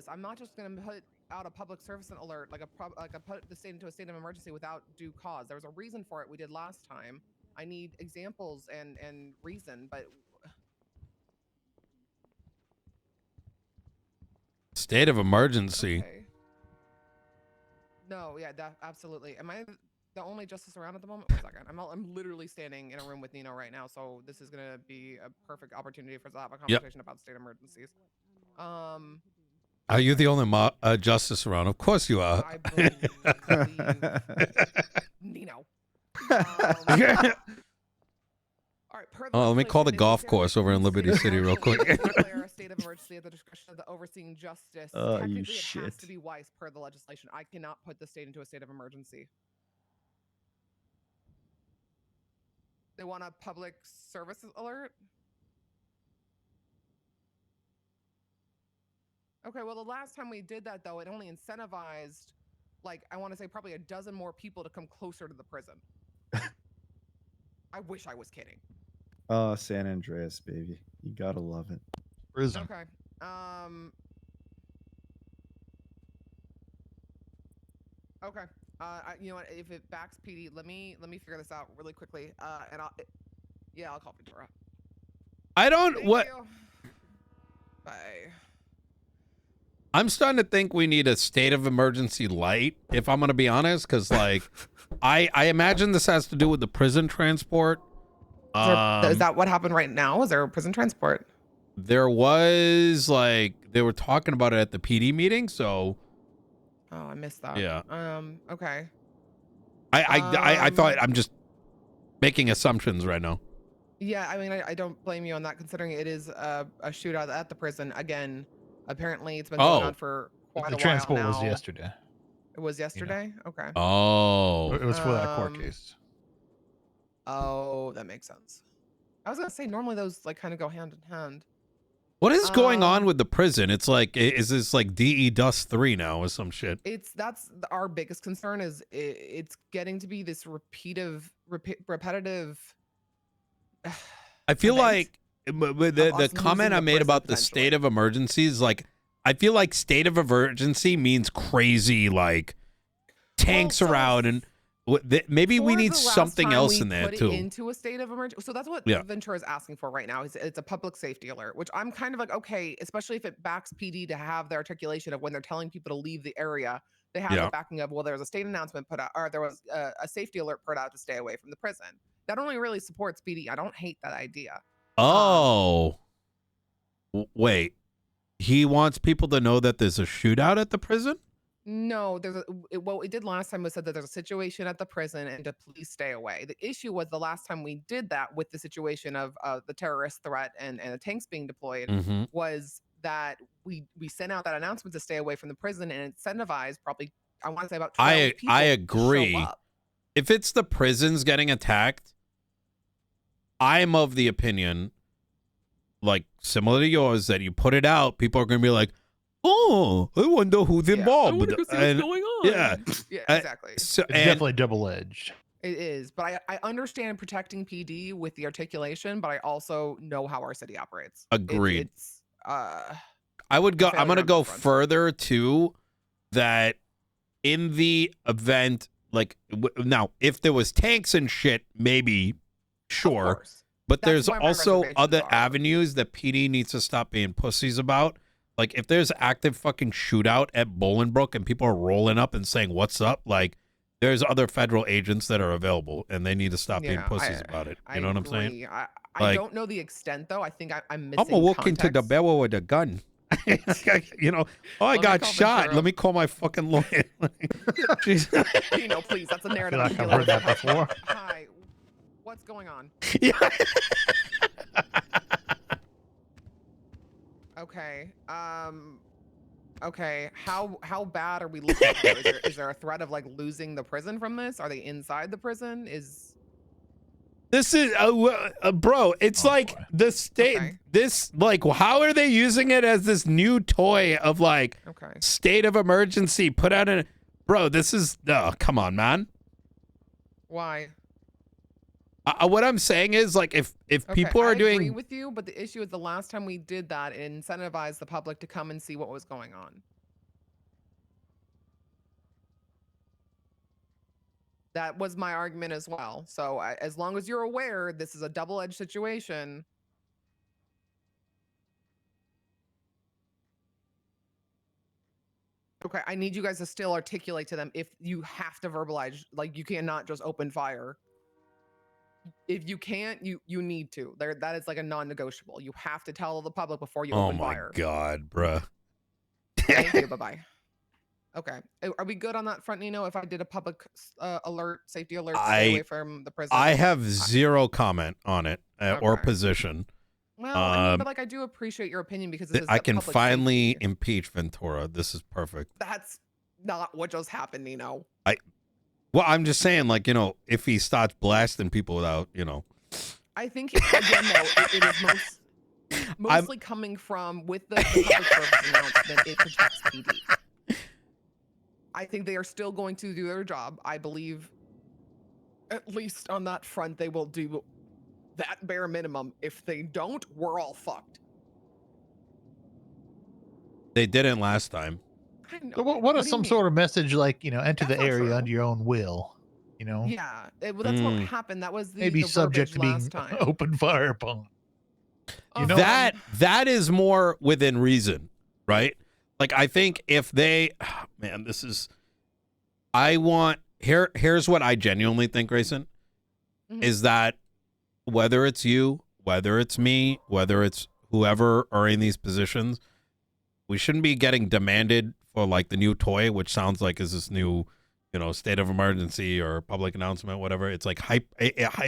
I'm not just going to put out a public service alert, like I put the state into a state of emergency without due cause. There was a reason for it. We did last time. I need examples and reason, but State of emergency. okay. No, yeah, absolutely. Am I the only justice around at the moment? 1 second. I'm literally standing in a room with Nino right now, so this is gonna be a perfect opportunity for us to have a conversation about state emergencies. Are you the only justice around? Of course you are. I believe Nino. All right, let me call the golf course over in Liberty City real quick. Declare a state of emergency at the discretion of the overseeing justice. Technically, it has to be Weiss per the legislation. I cannot put the state into a state of emergency. They want a public service alert? Okay, well, the last time we did that, though, it only incentivized, like, I want to say probably a dozen more people to come closer to the prison. I wish I was kidding. Oh, San Andreas, baby. You gotta love it. Prison. Okay. Okay. You know what? If it backs PD, let me figure this out really quickly. And I'll call Ventura. I don't. Thank what? you. Bye. I'm starting to think we need a state of emergency light, if I'm going to be honest, because, like, I imagine this has to do with the prison transport. Is that what happened right now? Is there a prison transport? There was, like, they were talking about it at the PD meeting, so. Oh, I missed that. Yeah. Okay. I thought I'm just making assumptions right now. Yeah, I mean, I don't blame you on that, considering it is a shootout at the prison. Again, apparently it's been going on for quite a while now. The transport was yesterday. It was yesterday? Yeah. Okay. Oh. It was for that court case. Oh, that makes sense. I was going to say, normally those, like, kind of go hand in hand. What is going on with the prison? It's like, is this like DE Dust 3 now or some shit? That's our biggest concern is it's getting to be this repetitive. I feel like the comment I made about the state of emergencies, like, I feel like state of emergency means crazy, like, tanks around, and maybe we need something else in there too. Into a state of emergency. So that's what Ventura is asking for right now. It's a public safety alert, which I'm kind of like, okay, especially if it backs PD to have the articulation of when they're telling people to leave the area, they have the backing of, well, there was a state announcement put out, or there was a safety alert put out to stay away from the prison. That only really supports PD. I don't hate that idea. Oh, wait. He wants people to know that there's a shootout at the prison? No, what we did last time was said that there's a situation at the prison and to please stay away. The issue was the last time we did that with the situation of the terrorist threat and the tanks being deployed was that we sent out that announcement to stay away from the prison and incentivized probably, I want to say about 12 people I agree. to show up. If it's the prisons getting attacked, I'm of the opinion, like similar to yours, that you put it out, people are going to be like, oh, I wonder who's involved. I wonder what's going on. Yeah, exactly. So, it's definitely double-edged. It is, but I understand protecting PD with the articulation, but I also know how our city operates. Agreed. I would go. I'm going to go further too. That in the event, like now, if there was tanks and shit, maybe sure. But there's also other avenues that PD needs to stop being pussies about. Like, if there's active fucking shootout at Bolingbrook and people are rolling up and saying, what's up? Like, there's other federal agents that are available, and they need to stop being pussies about it. You know what I'm saying? I don't know the extent, though. I think I'm missing I'm walking to the barrel with a gun. You know, I got shot. Ventura. Let me call my fucking lawyer. Nino, please. That's a narrative. I've heard that before. Hi. What's going on? Yeah. Okay. Okay. How bad are we looking at? Is there a threat of like losing the prison from this? Are they inside the prison? This is bro, it's like the state this, like, how are they using it as this new toy of like state of emergency put out in bro, this is come on, man. Why? What I'm saying is, like, if Okay, people are I agree doing, with you, but the issue is the last time we did that, it incentivized the public to come and see what was going on. That was my argument as well. So as long as you're aware, this is a double-edged situation. Okay, I need you guys to still articulate to them if you have to verbalize, like you cannot just open fire. If you can't, you need to. That is like a non-negotiable. You have to tell the public before you oh open my fire. god, bruh. Thank you. Bye-bye. Okay. Are we good on that front, Nino? If I did a public alert, safety alert, to stay away from the prison? I have zero comment on it or Okay. position. Well, I mean, but like I do appreciate your opinion because this is I can public finally safety. impeach Ventura. This is perfect. That's not what just happened, Nino. Well, I'm just saying, like, you know, if he starts blasting people without, you know. I think again, though, it is mostly coming from with the public service announcement. It protects PD. I think they are still going to do their job. I believe, at least on that front, they will do that bare minimum. If they don't, we're all fucked. They didn't last time. I know. So what do is you some mean? sort of message like, enter That's the not area true. under your own will? Yeah, well, that's what happened. That was the maybe the subject to verbiage being last time. open fire upon. That is more within reason, right? Like, I think if they, man, this is, here's what I genuinely think, Greyson, is that whether it's you, whether it's me, whether it's whoever are in these positions, we shouldn't be getting demanded for like the new toy, which sounds like is this new, state of emergency or public announcement, whatever. It's like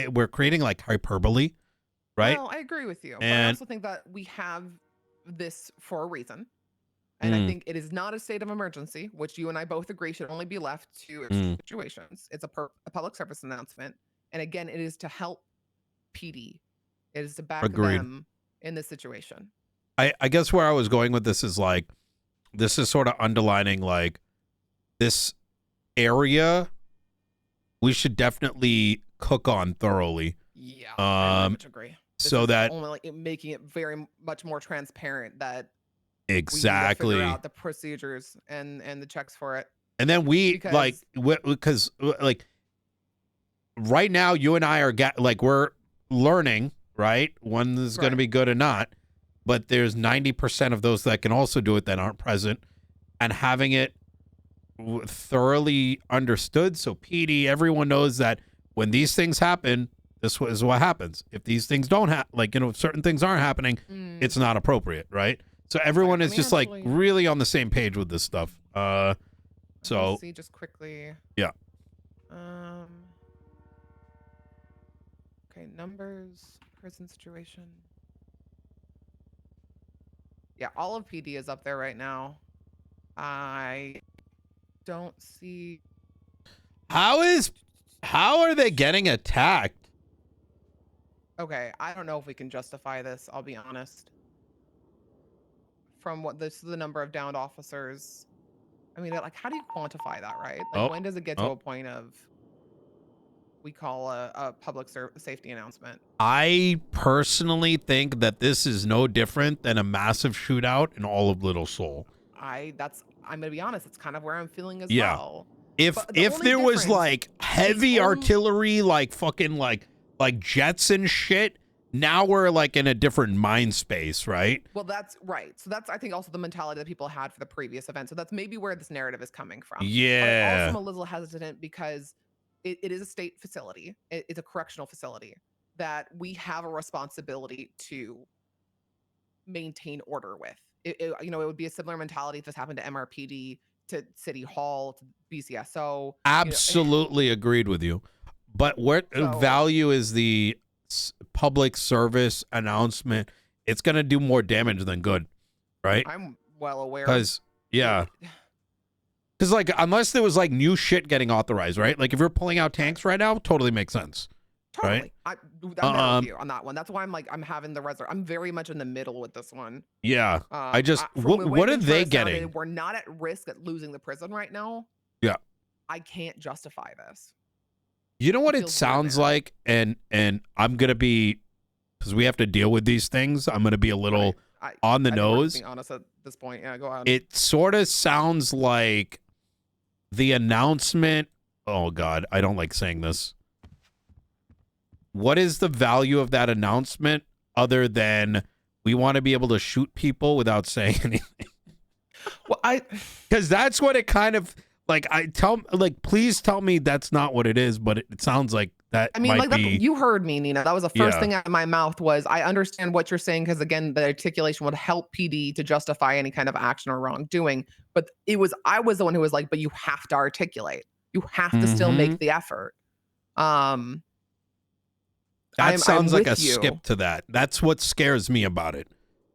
we're creating like hyperbole, right? Well, I agree with you, but I And also think that we have this for a reason. And I think it is not a state of emergency, which you and I both agree should only be left to extreme situations. It's a public service announcement. And again, it is to help PD. It is to back them in this situation. I guess where I was going with this is like, this is sort of underlining like this area we should definitely cook on thoroughly. Yeah, I very much agree. So that only like making it very much more transparent that exactly we need to figure out the procedures and the checks for it. And then because like right now you and I are we're learning, right? One is going to be good or not, but there's 90% of those that can also do it that aren't present, and having it thoroughly understood. So PD, everyone knows that when these things happen, this is what happens. If these things don't happen, if certain things aren't happening, it's not appropriate, right? So everyone is just like really on the same page with this stuff. So see just quickly. Yeah. Okay, numbers, prison situation. Yeah, all of PD is up there right now. I don't see. How are they getting attacked? Okay, I don't know if we can justify this, I'll be honest. From what this is the number of downed officers. I mean, like, how do you quantify that, right? Like, when does it get to a point of we call a public safety announcement? I personally think that this is no different than a massive shootout in all of Little Seoul. I'm gonna be honest, it's kind of where I'm feeling as Yeah. well. If there was like heavy artillery, like fucking like jets and shit, now we're like in a different mind space, right? Well, that's right. So that's, I think, also the mentality that people had for the previous event. So that's maybe where this narrative is coming from. Yeah. But I'm also a little hesitant because it is a state facility. It's a correctional facility that we have a responsibility to maintain order with. It would be a similar mentality if this happened to MRPD, to City Hall, to BCSO. Absolutely agreed with you. But what value is the public service announcement? It's going to do more damage than good, right? I'm well aware. Because like, unless there was like new shit getting authorized, right? Like if you're pulling out tanks right now, totally makes sense. Totally. Right? I'm there with you on that one. That's why I'm having the reserve. I'm very much in the middle with this one. Yeah. What are they getting? We're not at risk at losing the prison right now. Yeah. I can't justify this. You know what it feels weird sounds there. like, and I'm gonna be, because we have to deal with these things. I'm gonna be a little on the I think we're just nose. being honest at this point. Yeah, go on. It sort of sounds like the announcement. Oh God, I don't like saying this. What is the value of that announcement other than we want to be able to shoot people without saying anything? Well, because that's what it kind of like. Please tell me that's not what it is, but it sounds like that. I mean, might be. you heard me, Nina. That was the first thing out of my mouth was I understand what you're saying because again, the articulation would help PD to justify any kind of action or wrongdoing. But I was the one who was like, but you have to articulate. You have to still make the effort. That sounds like a skip to that. That's what scares me about it.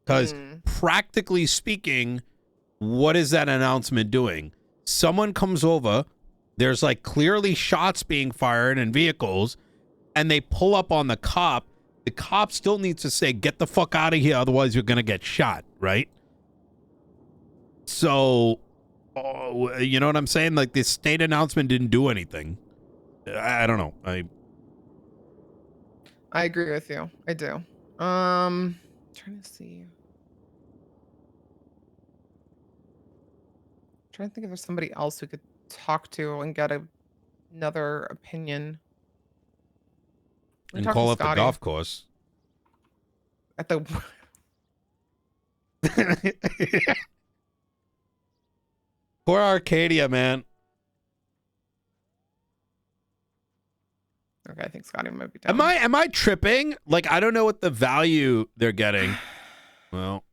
Because practically speaking, what is that announcement doing? Someone comes over, there's like clearly shots being fired in vehicles, and they pull up on the cop. The cop still needs to say, get the fuck out of here, otherwise you're going to get shot, right? So, you know what I'm saying? Like, the state announcement didn't do anything. I don't know. I agree with you. I do. Trying to see. Trying to think if there's somebody else we could talk to and get another opinion. And call up the golf course. At the Poor Arcadia, man. Okay, I think Scotty might be down. Am I tripping? Like, I don't know what the value they're getting. Well.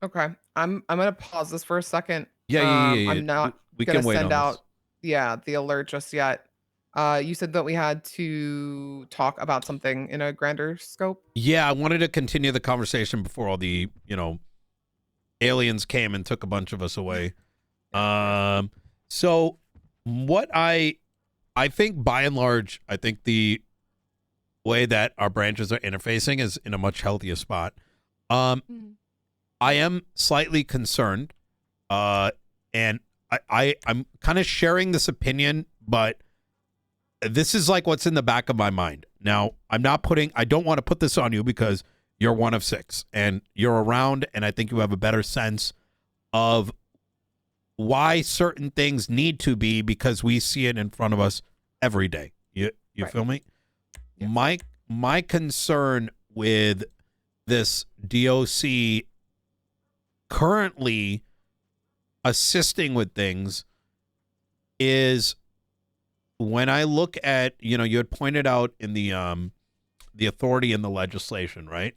Okay. I'm gonna pause this for a second. Yeah. I'm not gonna send out the alert just yet. You said that we had to talk about something in a grander scope. Yeah, I wanted to continue the conversation before all the, aliens came and took a bunch of us away. So what I think by and large, I think the way that our branches are interfacing is in a much healthier spot. I am slightly concerned, and I'm kind of sharing this opinion, but this is like what's in the back of my mind. Now, I don't want to put this on you because you're one of 6 and you're around, and I think you have a better sense of why certain things need to be, because we see it in front of us every day. You feel me? Yeah. My concern with this DOC currently assisting with things is when I look at, you had pointed out in the authority in the legislation, right?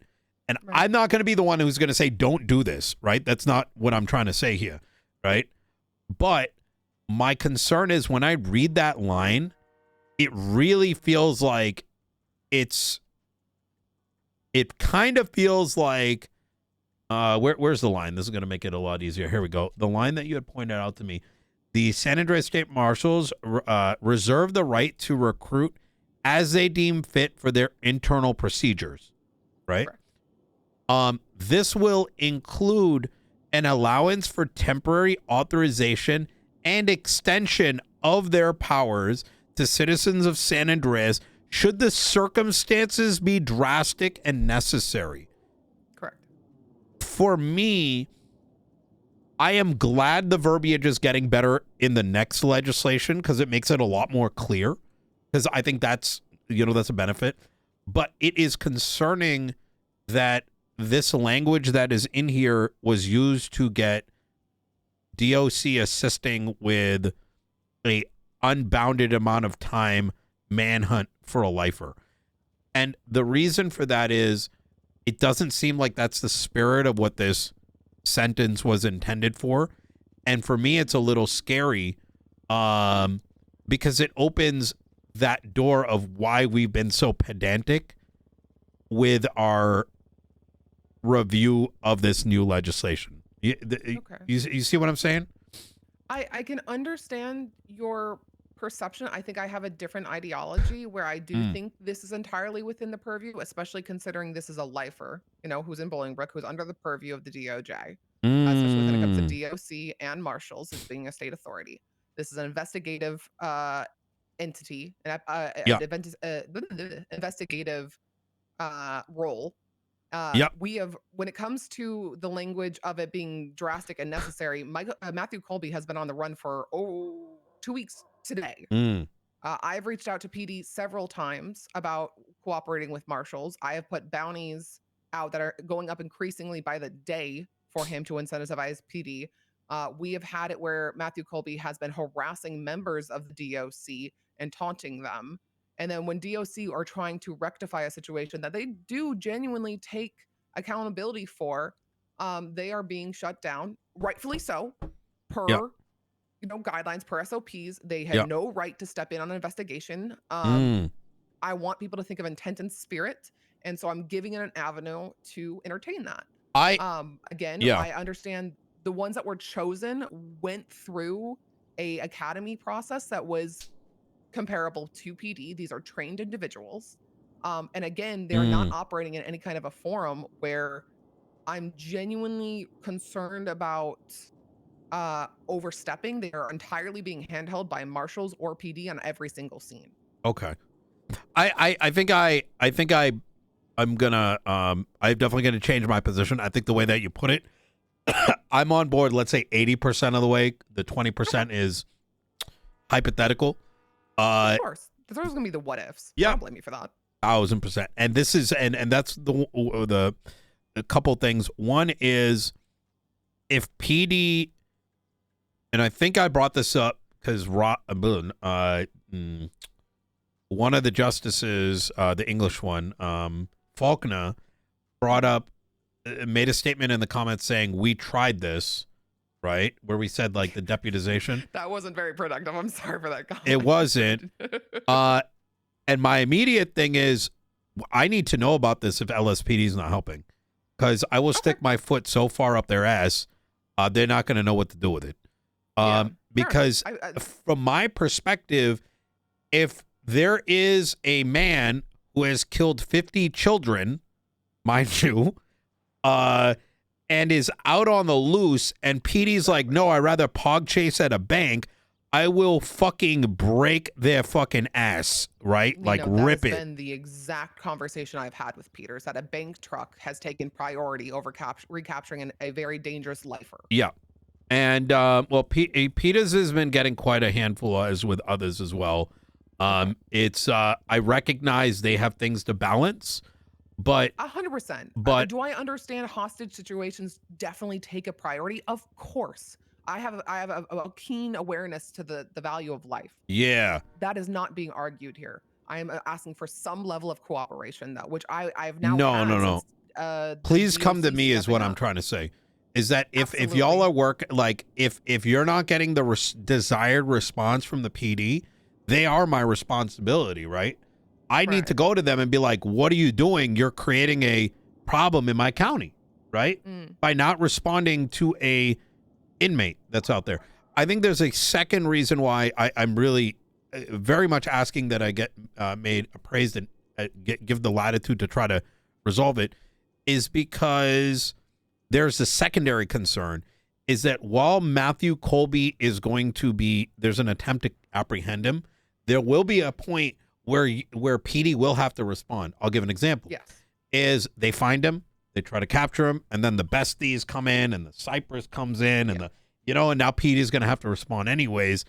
And I'm not going to be the one who's going to say, don't do this, right? That's not what I'm trying to say here, right? But my concern is when I read that line, it really feels like it kind of feels like, where's the line? This is going to make it a lot easier. Here we go. The line that you had pointed out to me. The San Andreas State Marshals reserve the right to recruit as they deem fit for their internal procedures, right? This will include an allowance for temporary authorization and extension of their powers to citizens of San Andreas should the circumstances be drastic and necessary. Correct. For me, I am glad the verbiage is getting better in the next legislation because it makes it a lot more clear, because I think that's a benefit. But it is concerning that this language that is in here was used to get DOC assisting with a unbounded amount of time manhunt for a lifer. And the reason for that is it doesn't seem like that's the spirit of what this sentence was intended for. And for me, it's a little scary because it opens that door of why we've been so pedantic with our review of this new legislation. You see what I'm saying? I can understand your perception. I think I have a different ideology where I do think this is entirely within the purview, especially considering this is a lifer, who's in Bolingbrook, who's under the purview of the DOJ. especially when it comes to DOC and marshals as being a state authority. This is an investigative entity, an investigative role. We have, when it comes to the language of it being drastic and necessary, Matthew Colby has been on the run for 2 weeks today. I've reached out to PD several times about cooperating with marshals. I have put bounties out that are going up increasingly by the day for him to incentivize PD. We have had it where Matthew Colby has been harassing members of the DOC and taunting them. And then when DOC are trying to rectify a situation that they do genuinely take accountability for, they are being shut down, rightfully so, per guidelines, per SOPs. They had no right to step in on an investigation. I want people to think of intent and spirit, and so I'm giving it an avenue to entertain that. I understand the ones that were chosen went through a academy process that was comparable to PD. These are trained individuals. And again, they're not operating in any kind of a forum where I'm genuinely concerned about overstepping. They are entirely being handheld by marshals or PD on every single scene. Okay. I'm definitely gonna change my position. I think the way that you put it, I'm on board, let's say 80% of the way. The 20% is hypothetical. Of course. There's always going to be the what ifs. Yeah. Don't blame me for that. 1,000%. And this is, and that's the couple things. One is if PD, and I think I brought this up because one of the justices, the English one, Faulkner, brought up, made a statement in the comments saying, we tried this, right? Where we said, like, the deputization. That wasn't very productive. I'm sorry for that comment. It wasn't. And my immediate thing is, I need to know about this if LSPD is not helping. Because I will stick my foot so far up their ass, they're not going to know what to do with it. Because from my perspective, if there is a man who has killed 50 children, mind you, and is out on the loose, and PD's like, no, I'd rather pog chase at a bank, I will fucking break their fucking ass, right? Nino, like, rip it. That has been the exact conversation I've had with Peters, that a bank truck has taken priority over recapturing a very dangerous lifer. Yeah. And, well, Peters has been getting quite a handful, as with others as well. I recognize they have things to balance, but 100%. But do I understand hostage situations definitely take a priority? Of course. I have a keen awareness to the value of life. Yeah. That is not being argued here. I am asking for some level of cooperation, though, which I've now No. Please come to me is what I'm trying to say. Is that if y'all are if you're not getting the desired response from the PD, they are my responsibility, right? I need to go to them and be like, what are you doing? You're creating a problem in my county, right? By not responding to a inmate that's out there. I think there's a second reason why I'm really very much asking that I get made appraised and give the latitude to try to resolve it, is because there's a secondary concern, is that while Matthew Colby is going to be, there's an attempt to apprehend him, there will be a point where PD will have to respond. I'll give an example. Yes. Is they find him, they try to capture him, and then the besties come in, and the Cypress comes in, and and now PD is going to have to respond anyways.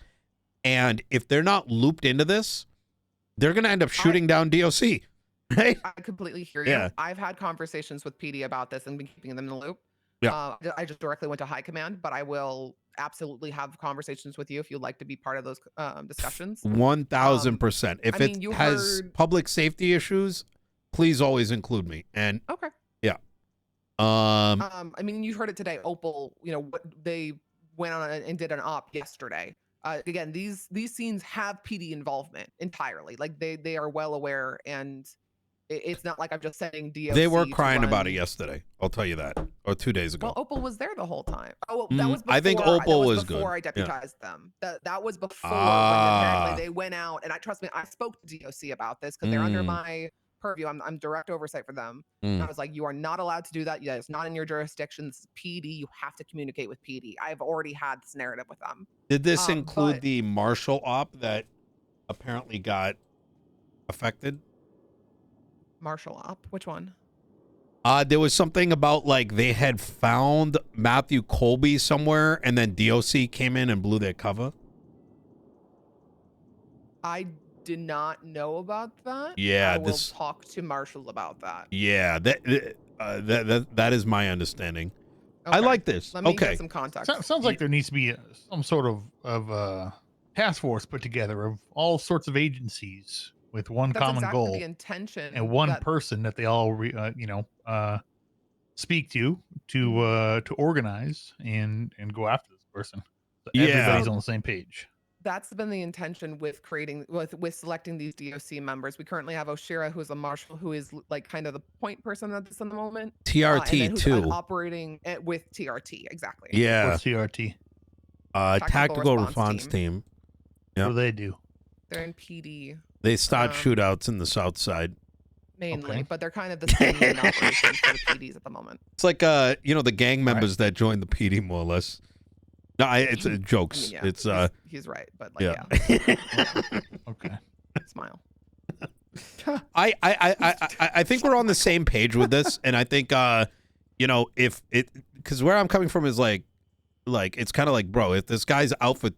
And if they're not looped into this, they're going to end up shooting down DOC. Right? I completely hear you. I've had conversations with PD about this and been keeping them in the loop. Yeah. I just directly went to high command, but I will absolutely have conversations with you if you'd like to be part of those discussions. 1,000%. If it has public safety issues, please always include me. And okay. Yeah. I mean, you heard it today. Opal, what they went on and did an op yesterday. Again, these scenes have PD involvement entirely. Like they are well aware, and it's not like I'm just saying DOC. They were crying about it yesterday. I'll tell you that. Or 2 days ago. Well, Opal was there the whole time. Oh, that was before. I think Opal was good. Before I deputized them. That was before when apparently they went out. And trust me, I spoke to DOC about this because they're under my purview. I'm direct oversight for them. And I was like, you are not allowed to do that. Yeah, it's not in your jurisdiction. This is PD. You have to communicate with PD. I've already had this narrative with them. Did this include the martial op that apparently got affected? Martial op? Which one? There was something about like they had found Matthew Colby somewhere, and then DOC came in and blew their cover. I did not know about that. Yeah, I will talk to Marshall about that. Yeah, that is my understanding. Okay. I like this. Let me get some context. Sounds like there needs to be some sort of task force put together of all sorts of agencies with one That's common exactly goal the intention, and one person that they all speak to organize and go after this person. So everybody's on the same page. That's been the intention with creating with selecting these DOC members. We currently have Oshira, who's a marshal, who is like kind of the point person at this in the moment. TRT too. Operating with TRT, exactly. Yeah. What's TRT? Tactical response team. Yep. What do they do? They're in PD. They start shootouts in the south side. Mainly, but they're kind of the same main operations for the PDs at the moment. It's like the gang members that joined the PD more or less. No, it's jokes. I mean, it's he's right, but like yeah. Okay. Smile. I think we're on the same page with this, and I think if it, because where I'm coming from is like it's kind of like, bro, if this guy's out for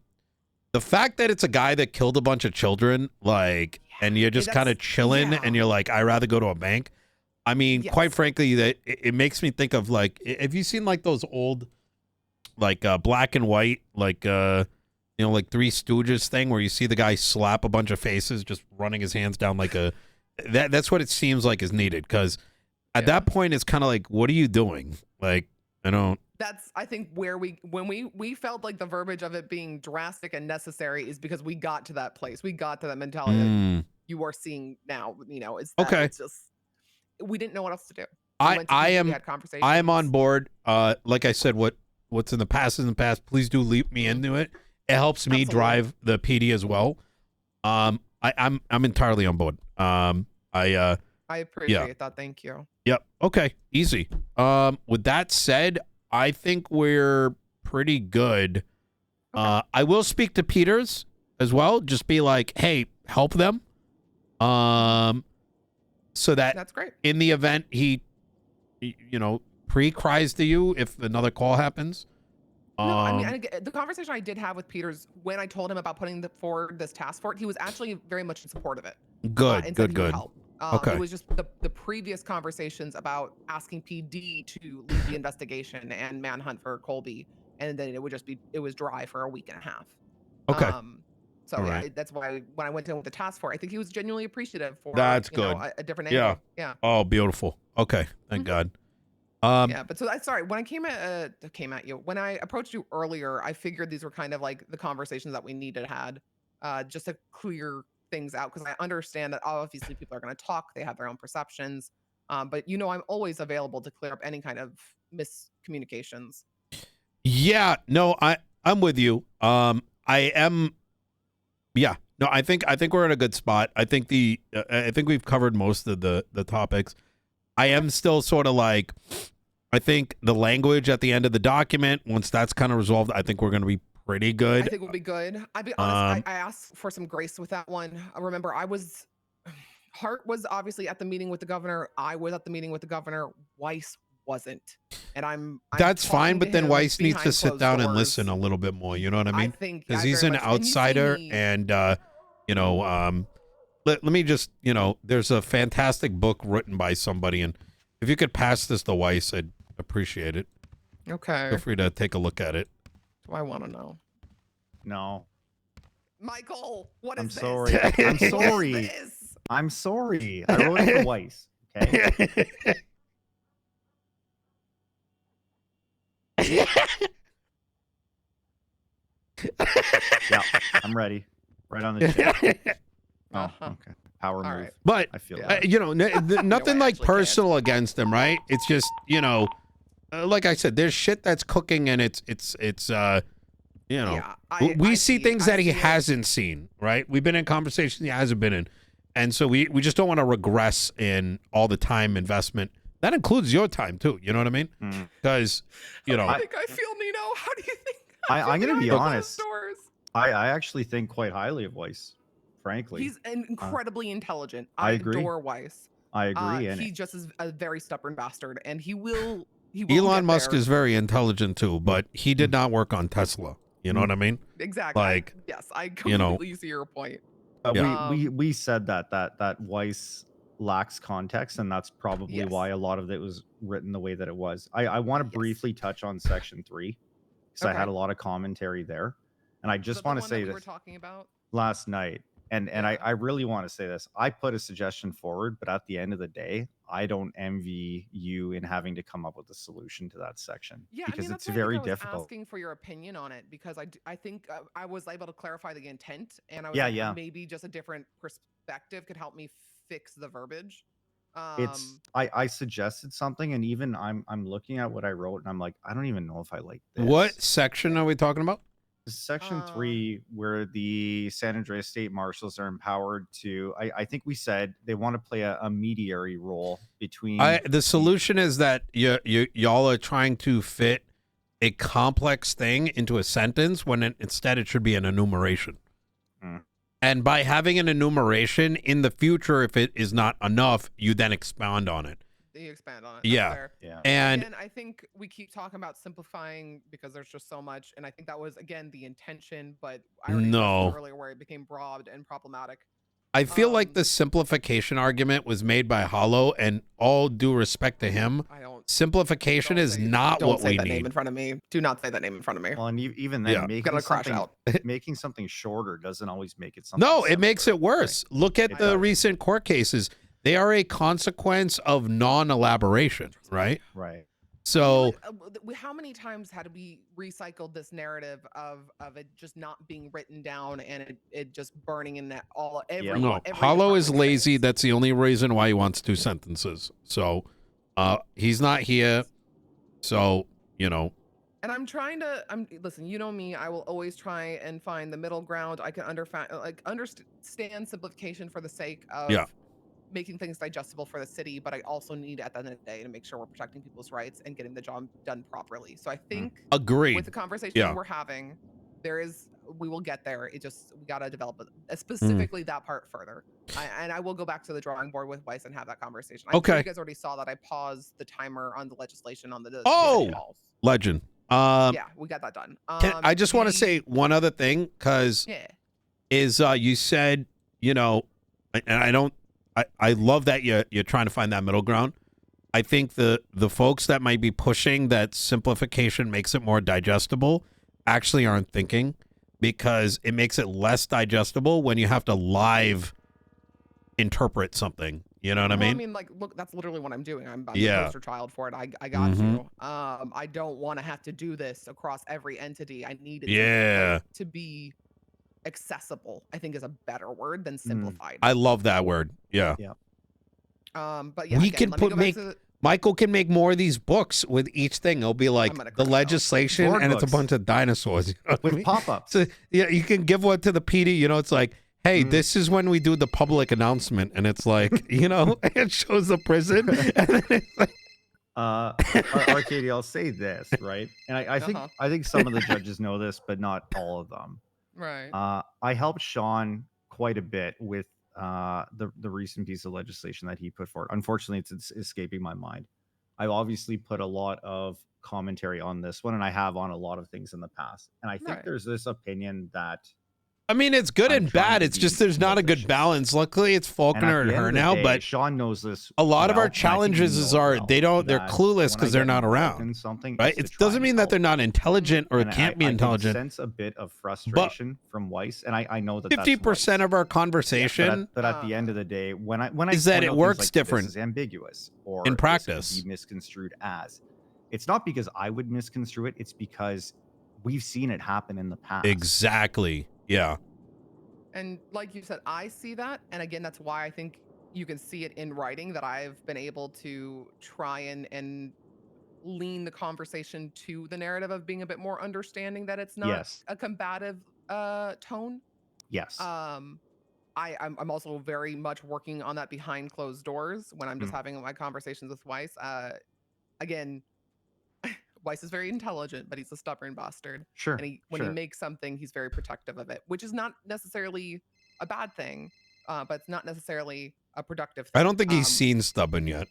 the fact that it's a guy that killed a bunch of children, like, and you're just kind of chilling, and you're like, I'd rather go to a bank. I mean, quite frankly, that it makes me think of like, have you seen like those old like black and white, like like Three Stooges thing where you see the guy slap a bunch of faces just running his hands down like a that's what it seems like is needed, because at that point it's kind of like, what are you doing? Like, I don't. That's, I think, where when we felt like the verbiage of it being drastic and necessary is because we got to that place. We got to that mentality that you are seeing now. It's that it's just, we didn't know what else to do. I am on board. Like I said, what's in the past is in the past. Please do leap me into it. It helps me drive the PD as well. I'm entirely on board. I appreciate that. Thank you. Yep. Okay. Easy. With that said, I think we're pretty good. I will speak to Peters as well. Just be like, hey, help them. So that's great. In the event he, pre-cries to you if another call happens. No, I mean, the conversation I did have with Peters when I told him about putting forward this task force, he was actually very much in support of it. Good. Help. It was just the previous conversations about asking PD to lead the investigation and manhunt for Colby, and then it was dry for a week and a half. Okay. That's why when I went in with the task force, I think he was genuinely appreciative for that's good. A different angle. Yeah. Oh, beautiful. Okay. Thank God. But sorry, when I came at you, when I approached you earlier, I figured these were kind of like the conversations that we needed had, just to clear things out, because I understand that obviously people are going to talk, they have their own perceptions, but I'm always available to clear up any kind of miscommunications. Yeah, no, I'm with you. I am. Yeah, no, I think we're in a good spot. I think I think we've covered most of the topics. I am still sort of like, I think the language at the end of the document, once that's kind of resolved, I think we're going to be pretty good. I think we'll be good. I'll be honest, I asked for some grace with that one. I remember Hart was obviously at the meeting with the governor. I was at the meeting with the governor. Weiss wasn't. And that's fine, but then Weiss needs to sit down and listen a little bit more. You know what I mean? I think because he's an outsider, and let me just, there's a fantastic book written by somebody, and if you could pass this to Weiss, I'd appreciate it. Okay. Feel free to take a look at it. Do I want to know? No. Michael, what is I'm this? sorry. I'm sorry. I'm sorry. I wrote it for Weiss. Okay. Yeah, I'm ready. Right on the chat. Oh, okay. Power move. Right. But I feel that. Nothing like personal against them, right? It's just, like I said, there's shit that's cooking, and it's we see things that he hasn't seen, right? We've been in conversations he hasn't been in, And so we just don't want to regress in all the time investment. That includes your time too. You know what I mean? Because, you know. How do you think I feel, Nino? How do you think I'm going to be honest. Doors? I actually think quite highly of Weiss, frankly. He's incredibly intelligent. I agree. Adore Weiss. I agree. He just is a very stubborn bastard, and he will Elon Musk there. is very intelligent too, but he did not work on Tesla. You know what I mean? Exactly. Like, yes, I completely see your point. We said that Weiss lacks context, and that's probably why a lot of it was written the way that it was. I want to briefly touch on Section 3 because I had a lot of commentary there, and I just want to say that we this. were talking about Last night, and I really want to say this. I put a suggestion forward, but at the end of the day, I don't envy you in having to come up with a solution to that section because it's very difficult. Asking for your opinion on it because I think I was able to clarify the intent, and I was maybe just a different perspective could help me fix the verbiage. I suggested something, and even I'm looking at what I wrote, and I'm like, I don't even know if I like this. What section are we talking about? Section 3, where the San Andreas State Marshals are empowered to, I think we said they want to play a mediary role between. The solution is that y'all are trying to fit a complex thing into a sentence when instead it should be an enumeration. And by having an enumeration in the future, if it is not enough, you then expand on it. You expand on it. Yeah. And I think we keep talking about simplifying because there's just so much, and I think that was again the intention, but I already mentioned earlier where it became broad and problematic. I feel like the simplification argument was made by Hollow, and all due respect to him, simplification is not what we need. Don't say that name in front of me. Do not say that name in front of me. Well, and even then, making something shorter doesn't always make it something. No, it makes it worse. Right. Look at the recent court cases. They are a consequence of non-elaboration, right? Right. So how many times had we recycled this narrative of it just not being written down and it just burning in that every Hollow is lazy. That's the only reason why he wants 2 sentences. So he's not here. So, you know. And listen, you know me, I will always try and find the middle ground. I can understand simplification for the sake of making things digestible for the city, but I also need at the end of the day to make sure we're protecting people's rights and getting the job done properly. So I think with the conversation we're having, we will get there. We got to develop specifically that part further. And I will go back to the drawing board with Weiss and have that conversation. I think you guys already saw that I paused the timer on the legislation on the legend. Yeah, we got that done. I just want to say one other thing, because you said, you know, and I love that you're trying to find that middle ground. I think the folks that might be pushing that simplification makes it more digestible actually aren't thinking, because it makes it less digestible when you have to live interpret something. You know what I mean? I mean, like, look, that's literally what I'm doing. I'm the poster child for it. I got you. I don't want to have to do this across every entity. I need it to be accessible, I think, is a better word than simplified. I love that word. Yeah. But yeah, we can Michael can make more of these books with each thing. It'll be like the legislation and it's a bunch of dinosaurs. You know with pop-ups. So yeah, you can give one to the PD, you know, it's like, hey, this is when we do the public announcement, and it's like, you know, it shows the prison. And then it's like, Arcady, I'll say this, right? And I think some of the judges know this, but not all of them. Right. I helped Sean quite a bit with the recent piece of legislation that he put forward. Unfortunately, it's escaping my mind. I've obviously put a lot of commentary on this one, and I have on a lot of things in the past. And I think there's this opinion that, I mean, it's good and bad. It's just there's not a good balance. Luckily, it's Faulkner and her now, but Sean knows this. A lot of our challenges they're clueless because they're not around. Right? It doesn't mean that they're not intelligent or can't be intelligent. I sense a bit of frustration from Weiss, and I know that 50% of our conversation. But at the end of the day, when I is that it works different. This is ambiguous or in practice, this could be misconstrued as. It's not because I would misconstrue it. It's because we've seen it happen in the past. Exactly. Yeah. And like you said, I see that. And again, that's why I think you can see it in writing, that I've been able to try and lean the conversation to the narrative of being a bit more understanding that it's not a combative tone. Yes. I'm also very much working on that behind closed doors when I'm just having my conversations with Weiss. Again, Weiss is very intelligent, but he's a stubborn bastard. Sure. And when he makes something, he's very protective of it, which is not necessarily a bad thing, but it's not necessarily a productive thing. I don't think he's seen stubborn yet.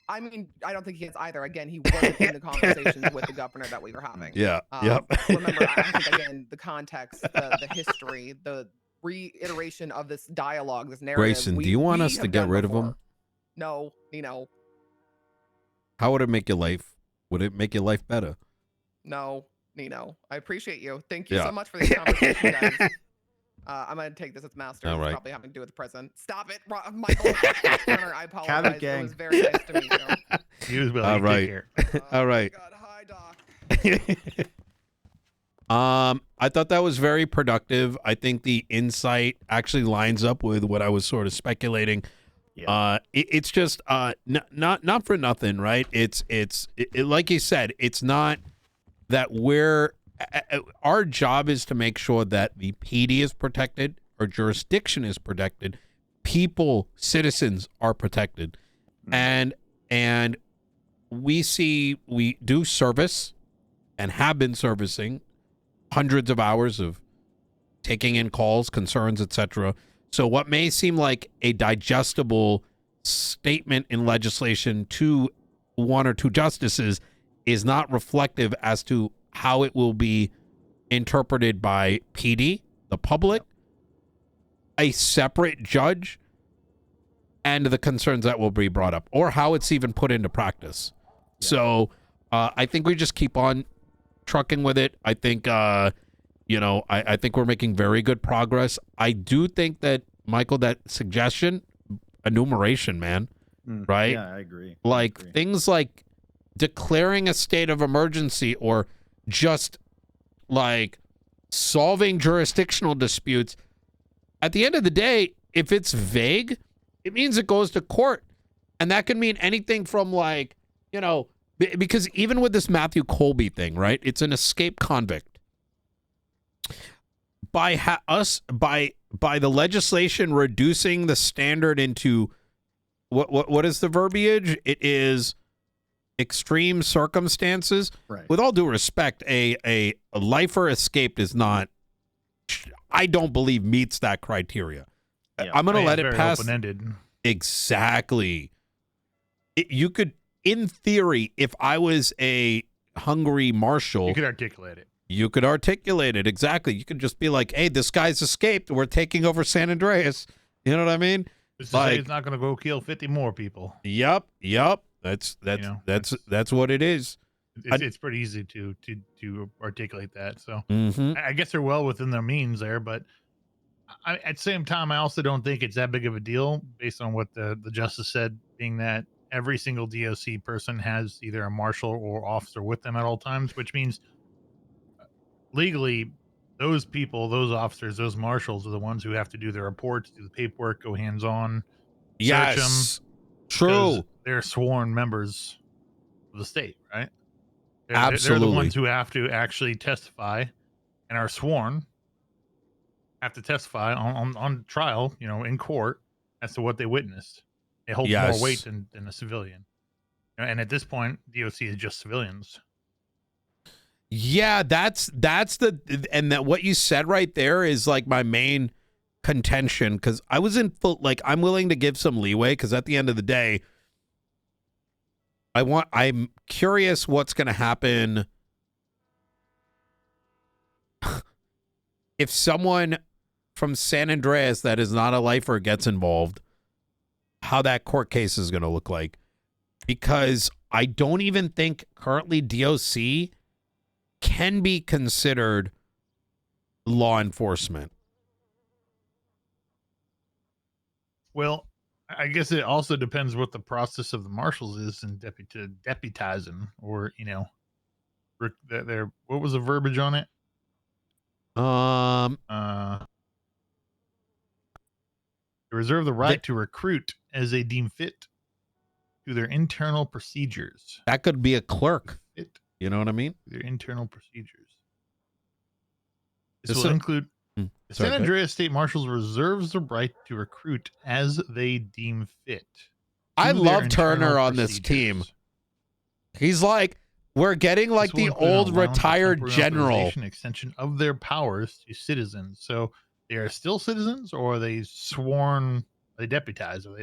I mean, I don't think he is either. Again, he wasn't in the conversations with the governor that we were having. Yeah. Yep. Remember, I think, again, the context, the history, the reiteration of this dialogue, this narrative. Greyson, do you want us to get rid of him? No, Nino. How would it make your life? Would it make your life better? No, Nino. I appreciate you. Thank you so much for this conversation, guys. I'm going to take this as master. It's probably having to do with the president. Stop it, Michael. Turner, I apologize. It was very nice to meet you. He was all right. All right. God, hi, Doc. I thought that was very productive. I think the insight actually lines up with what I was sort of speculating. Yeah. It's just not for nothing, right? It's like you said, it's not that our job is to make sure that the PD is protected, our jurisdiction is protected, people, citizens are protected, and we do service and have been servicing hundreds of hours of taking in calls, concerns, etc. So what may seem like a digestible statement in legislation to one or two justices is not reflective as to how it will be interpreted by PD, the public, a separate judge, and the concerns that will be brought up, or how it's even put into practice. Yeah. So I think we just keep on trucking with it. I think, I think we're making very good progress. I do think that, Michael, that suggestion, enumeration, man, right? Yeah, I agree. Things like declaring a state of emergency or just like solving jurisdictional disputes. At the end of the day, if it's vague, it means it goes to court. And that can mean anything from because even with this Matthew Colby thing, right? It's an escaped convict. By the legislation reducing the standard into what is the verbiage? It is extreme circumstances. Right. With all due respect, a lifer escaped is not, I don't believe, meets that criteria. Yeah. I'm going to let it pass. Open-ended. Exactly. You could, in theory, if I was a hungry marshal, you could articulate it. You could articulate it. Exactly. You could just be like, hey, this guy's escaped. We're taking over San Andreas. You know what I mean? This is like, he's not going to go kill 50 more people. Yep. That's what it is. It's pretty easy to articulate that. So I guess they're well within their means there, but at the same time, I also don't think it's that big of a deal based on what the justice said, being that every single DOC person has either a marshal or officer with them at all times, which means legally those people, those officers, those marshals are the ones who have to do the reports, do the paperwork, go hands-on, search them. True. They're sworn members of the state, right? Absolutely. They're the ones who have to actually testify and are sworn, have to testify on trial, in court as to what they witnessed. They hold more weight than a civilian. And at this point, DOC is just civilians. Yeah, that's what you said right there is like my main contention, because I was in full, I'm willing to give some leeway, because at the end of the day, I'm curious what's going to happen if someone from San Andreas that is not a lifer gets involved, how that court case is going to look like. Because I don't even think currently DOC can be considered law enforcement. Well, I guess it also depends what the process of the marshals is in deputizing, or what was the verbiage on it? Reserve the right to recruit as they deem fit through their internal procedures. That could be a clerk. You know what I mean? Their internal procedures. This will include The San Andreas State Marshals reserves the right to recruit as they deem fit. I love Turner on this team. He's like, we're getting like the old retired general. Extension of their powers to citizens. So they are still citizens, or are they sworn? Are they deputized? Or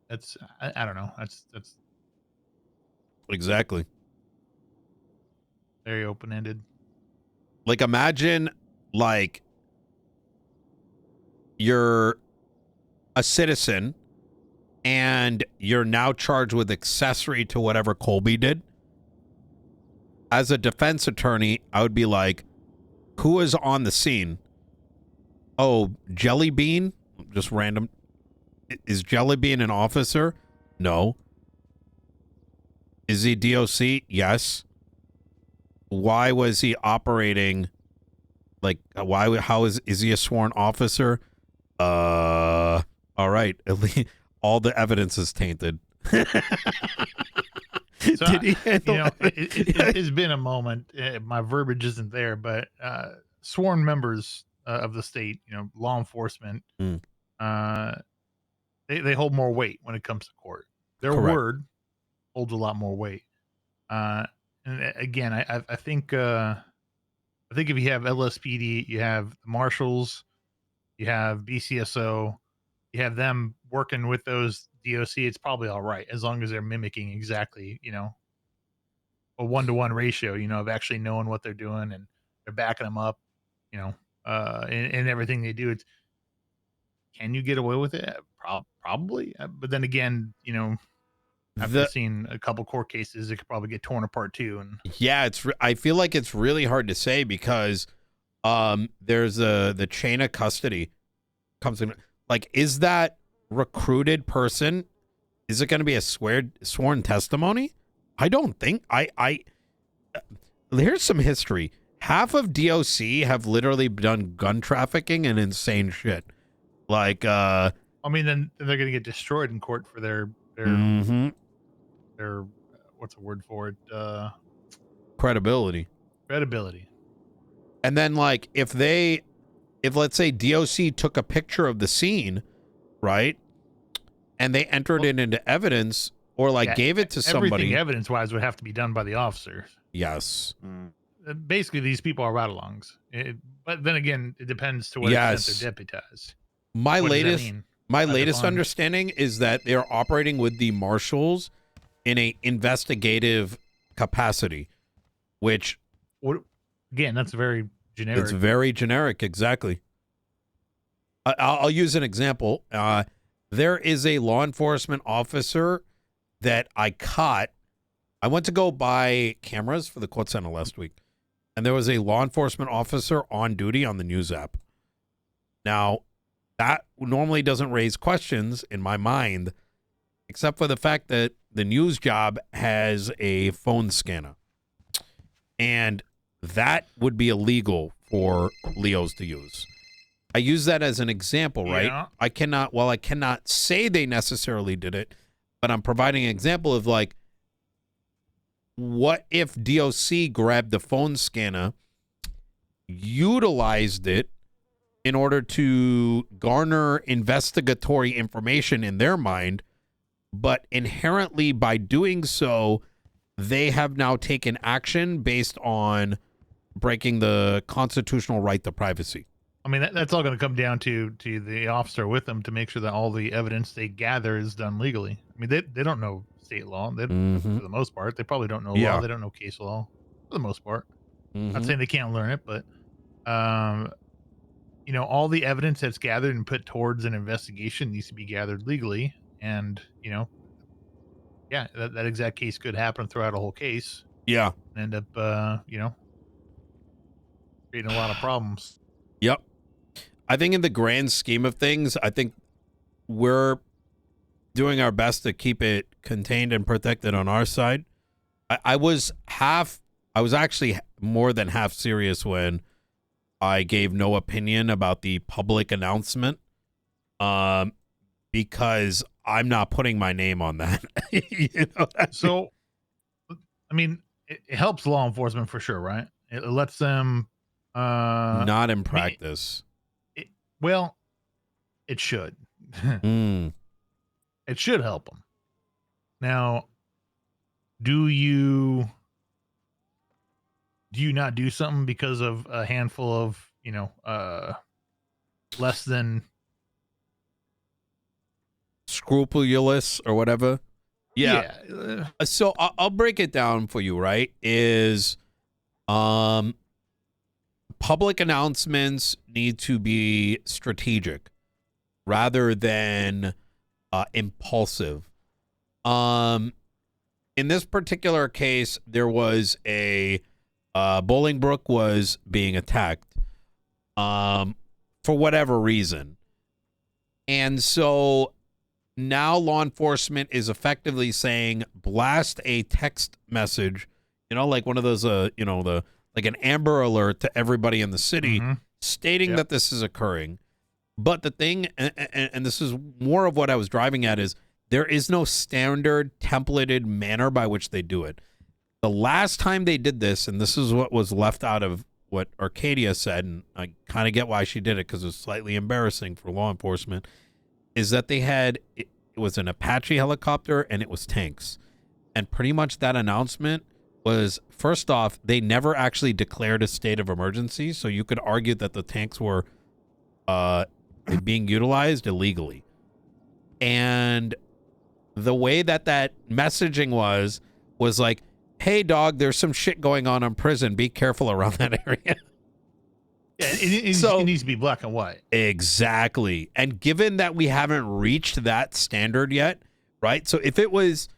that's I don't know. That's exactly very open ended. Like, imagine like you're a citizen and you're now charged with accessory to whatever Colby did. As a defense attorney, I would be like, who is on the scene? Oh, Jelly Bean? Just random. Is Jelly Bean an officer? No. Is he DOC? Yes. Why was he operating? Like, how is he a sworn officer? All right. At least all the evidence is tainted. So, did he handle it has been a moment. My verbiage isn't there, but sworn members of the state, law enforcement, they hold more weight when it comes to court. Their Correct. word holds a lot more weight. And again, I think if you have LSPD, you have the marshals, you have BCSO, you have them working with those DOC, it's probably all right as long as they're mimicking exactly, a 1-to-1 ratio, of actually knowing what they're doing and they're backing them up, in everything they do. It's, can you get away with it? Probably, but then again, after seeing a couple court cases, it could probably get torn apart too. And yeah, I feel like it's really hard to say because there's the chain of custody comes in. Like, is that recruited person, is it going to be a sworn testimony? I don't think. Here's some history. Half of DOC have literally done gun trafficking and insane shit. Like, then they're going to get destroyed in court for their what's the word for it? Credibility. And then, like, if let's say DOC took a picture of the scene, right, and they entered it into evidence or gave it to somebody, everything evidence-wise would have to be done by the officers. Yes. Basically, these people are ride-alongs. But then again, it depends to what extent they're deputized. My latest understanding is that they're operating with the marshals in a investigative capacity, which again, that's very generic. It's very generic, exactly. I'll use an example. There is a law enforcement officer that I caught. I went to go buy cameras for the court center last week, and there was a law enforcement officer on duty on the news app. Now, that normally doesn't raise questions in my mind, except for the fact that the news job has a phone scanner, and that would be illegal for Leos to use. I use that as an example, right? Yeah. I cannot say they necessarily did it, but I'm providing an example of what if DOC grabbed the phone scanner, utilized it in order to garner investigatory information in their mind, but inherently by doing so, they have now taken action based on breaking the constitutional right to privacy. That's all going to come down to the officer with them to make sure that all the evidence they gather is done legally. They don't know state law for the most part. They probably don't know law. They don't know case law for the most part. Not saying they can't learn it, but all the evidence that's gathered and put towards an investigation needs to be gathered legally. And that exact case could happen throughout a whole case. Yeah, and end up creating a lot of problems. Yep. I think in the grand scheme of things, I think we're doing our best to keep it contained and protected on our side. I was actually more than half serious when I gave no opinion about the public announcement, because I'm not putting my name on that. So, it helps law enforcement for sure, right? It lets them Not in practice. Well, it should. It should help them. Now, do you not do something because of a handful of, less than scrupulous or whatever? Yeah. So I'll break it down for you, right? Is public announcements need to be strategic rather than impulsive. In this particular case, there was a Bolingbrook was being attacked for whatever reason. And so now law enforcement is effectively saying blast a text message, like one of those, like an Amber Alert to everybody in the city stating that this is occurring. But the thing, and this is more of what I was driving at, is there is no standard templated manner by which they do it. The last time they did this, and this is what was left out of what Arcadia said, and I kind of get why she did it because it was slightly embarrassing for law enforcement, is that they had, it was an Apache helicopter and it was tanks. And pretty much that announcement was, first off, they never actually declared a state of emergency. So you could argue that the tanks were being utilized illegally. And the way that messaging was like, hey, dog, there's some shit going on in prison. Be careful around that area. Yeah, it needs to be black and white. Exactly. And given that we haven't reached that standard yet, right? So if it was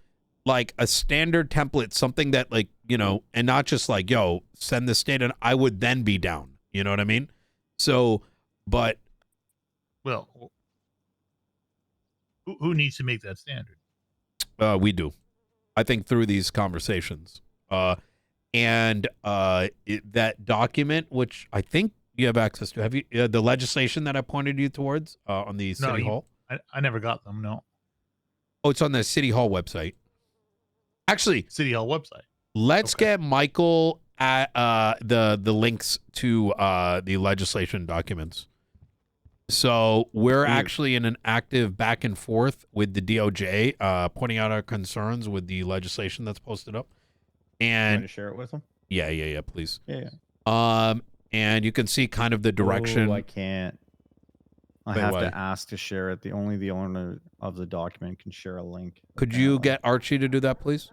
like a standard template, something that like, and not just like, yo, send this data, I would then be down. You know what I mean? So, but. Well, who needs to make that standard? We do. I think through these conversations. And that document, which I think you have access to, have you the legislation that I pointed you towards on the City Hall? I never got them, no. Oh, it's on the City Hall website. Actually, City Hall website. Let's get Michael at the links to the legislation documents. So we're actually in an active back and forth with the DOJ, pointing out our concerns with the legislation that's posted up. And to share it with them? Yeah, please. Yeah. And you can see kind of the direction. Oh, I can't. I have to ask to share it. Only the owner of the document can share a link. Could you get Archie to do that, please?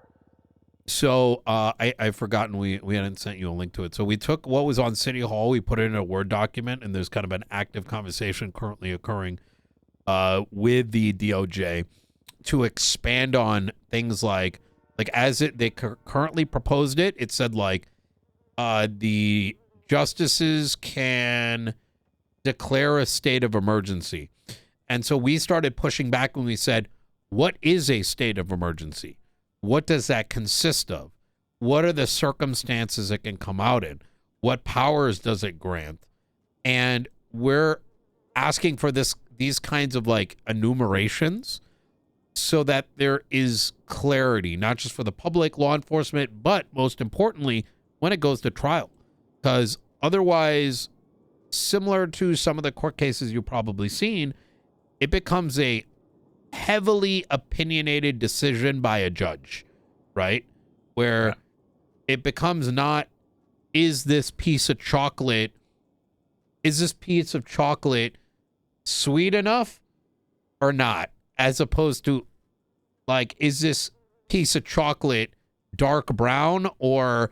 So I've forgotten we hadn't sent you a link to it. So we took what was on City Hall, we put it in a Word document, and there's kind of an active conversation currently occurring with the DOJ to expand on things like as they currently proposed it. It said like the justices can declare a state of emergency. And so we started pushing back when we said, what is a state of emergency? What does that consist of? What are the circumstances it can come out in? What powers does it grant? And we're asking for these kinds of like enumerations so that there is clarity, not just for the public, law enforcement, but most importantly, when it goes to trial. Because otherwise, similar to some of the court cases you've probably seen, it becomes a heavily opinionated decision by a judge, right? Where it becomes not, is this piece of chocolate sweet enough or not? As opposed to like, is this piece of chocolate dark brown or,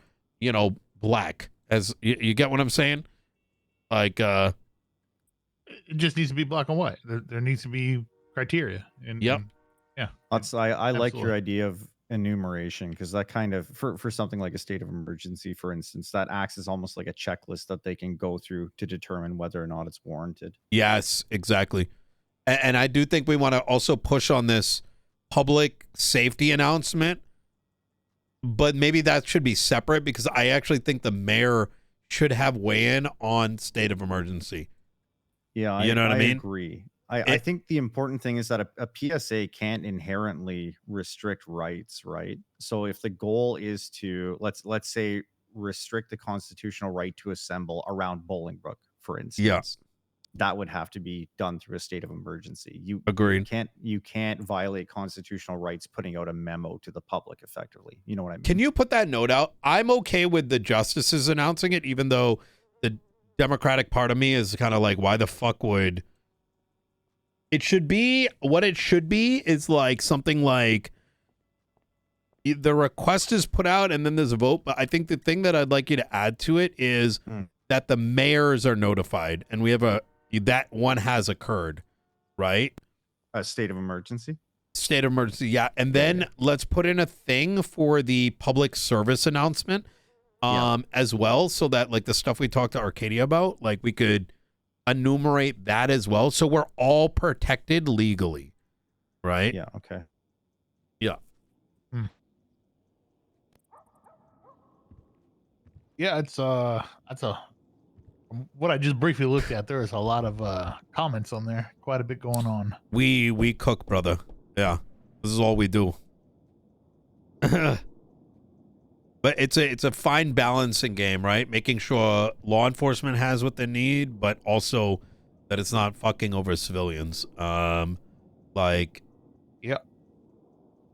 black? As you get what I'm saying? Like, it just needs to be black and white. There needs to be criteria. And yeah. I like your idea of enumeration, because that kind of for something like a state of emergency, for instance, that acts as almost like a checklist that they can go through to determine whether or not it's warranted. Yes, exactly. And I do think we want to also push on this public safety announcement, but maybe that should be separate, because I actually think the mayor should have weigh-in on state of emergency. Yeah, you know what I mean? Agree. I think the important thing is that a PSA can't inherently restrict rights, right? So if the goal is to let's say restrict the constitutional right to assemble around Bolingbrook, for instance. Yeah. That would have to be done through a state of emergency. Agreed. You can't violate constitutional rights putting out a memo to the public effectively. You know what I mean? Can you put that note out? I'm okay with the justices announcing it, even though the Democratic part of me is kind of like, why the fuck would it should be what it should be is like something like the request is put out and then there's a vote. But I think the thing that I'd like you to add to it is that the mayors are notified and we have that one has occurred, right? A state of emergency? State of emergency, yeah. And then let's put in a thing for the public service announcement as well, so that like the stuff we talked to Arcadia about, like we could enumerate that as well. So we're all protected legally, right? Yeah, okay. Yeah. Yeah, it's that's a what I just briefly looked at. There is a lot of comments on there. Quite a bit going on. We cook, brother. Yeah, this is all we do. But it's a fine balancing game, right? Making sure law enforcement has what they need, but also that it's not fucking over civilians. Like, yeah,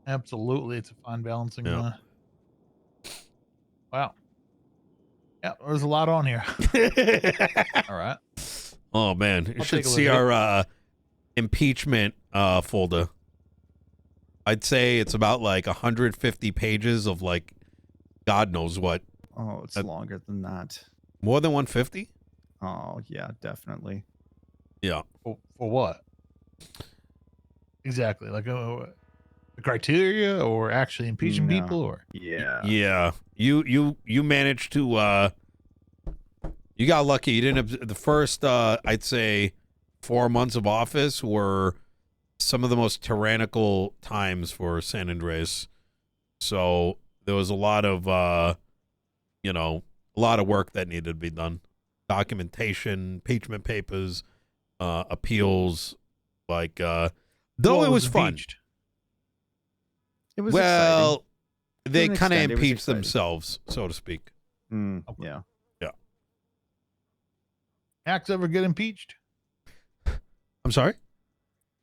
absolutely, it's a fine balancing. Yeah. Wow. Yeah, there's a lot on here. All right. Oh man, you I'll should take a look see at our impeachment folder. I'd say it's about like 150 pages of like God knows what. Oh, it's longer than that. More than 150? Oh, yeah, definitely. Yeah. For what? Exactly. Like the criteria or actually impeaching people or Yeah. Yeah. You managed to you got lucky. You didn't have the first I'd say 4 months of office were some of the most tyrannical times for San Andreas. So there was a lot of work that needed to be done. Documentation, impeachment papers, appeals, like though it was fun. It was well, they an kind of extent, it was impeached exciting. themselves, so to speak. exciting. Yeah. Axe ever get impeached? I'm sorry?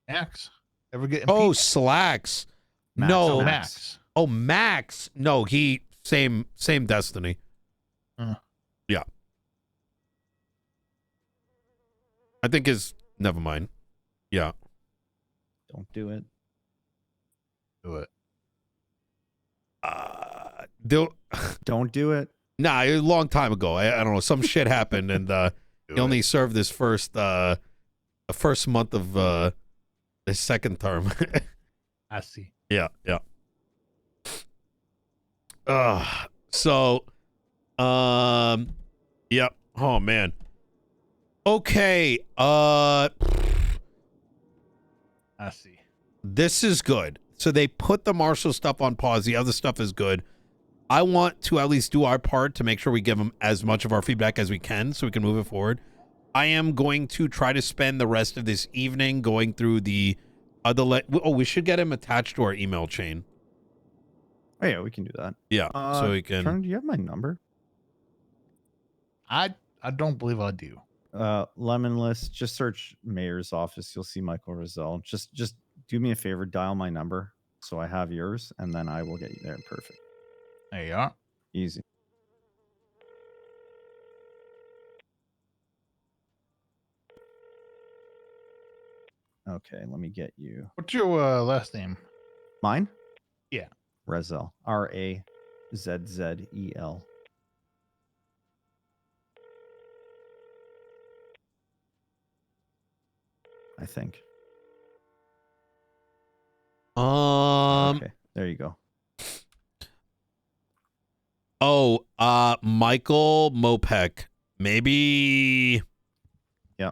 Axe ever get impeached? Oh, Slacks. Max. No. Oh, Max. Oh, Max. No, he same destiny. Yeah. I think never mind. Yeah. Don't do it. Do it. Don't do it. Nah, a long time ago. I don't know. Some shit happened, and he only served his first the first month of his second term. I see. Yeah. So, yep. Oh man. Okay. I see. This is good. So they put the Marshall stuff on pause. The other stuff is good. I want to at least do our part to make sure we give them as much of our feedback as we can so we can move it forward. I am going to try to spend the rest of this evening going through the other... we should get him attached to our email chain. Oh, yeah, we can do that. Yeah, so we can... Tern, do you have my number? I don't believe I do. Lemonless, just search mayor's office. You'll see Michael Rizal. Just do me a favor, dial my number so I have yours, and then I will get you there. Perfect. There you are. Easy. Okay, let me get you. What's your last name? Mine? Yeah. Razel. Razzel. I think. Okay, there you go. Oh, Michael Mopek. Maybe. Yeah.